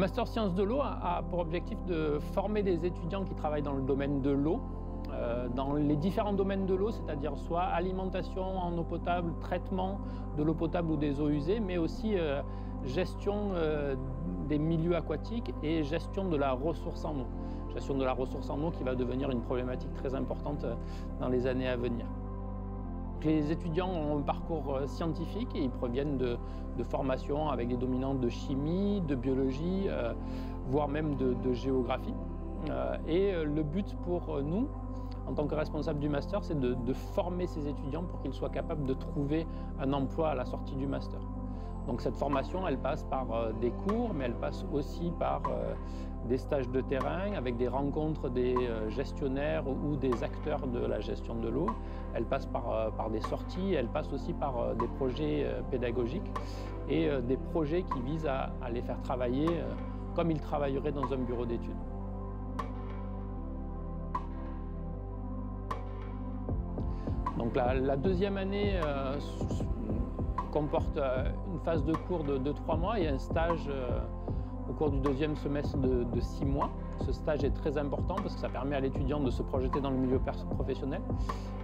master sciences de l'eau a pour objectif de former des étudiants qui travaillent dans le domaine de l'eau, dans les différents domaines de l'eau, c'est-à-dire soit alimentation en eau potable, traitement de l'eau potable ou des eaux usées, mais aussi gestion des milieux aquatiques et gestion de la ressource en eau. Gestion de la ressource en eau qui va devenir une problématique très importante dans les années à venir. Les étudiants ont un parcours scientifique et ils proviennent de formations avec des dominantes de chimie, de biologie, voire même de géographie. Et le but pour nous, en tant que responsable du master, c'est de former ces étudiants pour qu'ils soient capables de trouver un emploi à la sortie du master. Donc cette formation, elle passe par des cours, mais elle passe aussi par des stages de terrain avec des rencontres des gestionnaires ou des acteurs de la gestion de l'eau. Elle passe par des sorties, elle passe aussi par des projets pédagogiques et des projets qui visent à les faire travailler comme ils travailleraient dans un bureau d'études. Donc la deuxième année comporte une phase de cours de 3 mois et un stage au cours du deuxième semestre de 6 mois. Ce stage est très important parce que ça permet à l'étudiant de se projeter dans le milieu professionnel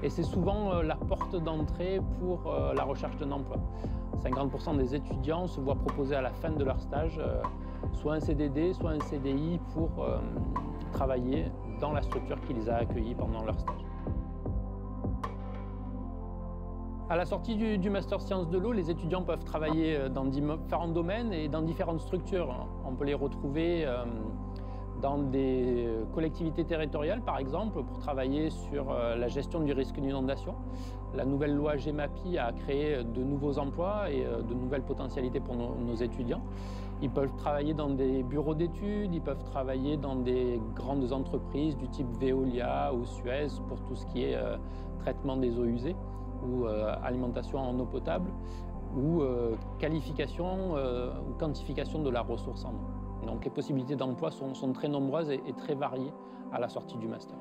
et c'est souvent la porte d'entrée pour la recherche d'un emploi. 50% des étudiants se voient proposer à la fin de leur stage soit un CDD, soit un CDI pour travailler dans la structure qui les a accueillis pendant leur stage. À la sortie du master sciences de l'eau, les étudiants peuvent travailler dans différents domaines et dans différentes structures. On peut les retrouver dans des collectivités territoriales, par exemple, pour travailler sur la gestion du risque d'inondation. La nouvelle loi GEMAPI a créé de nouveaux emplois et de nouvelles potentialités pour nos étudiants. Ils peuvent travailler dans des bureaux d'études, ils peuvent travailler dans des grandes entreprises du type Veolia ou Suez pour tout ce qui est traitement des eaux usées, ou alimentation en eau potable, ou qualification ou quantification de la ressource en eau. Donc les possibilités d'emploi sont très nombreuses et très variées à la sortie du master.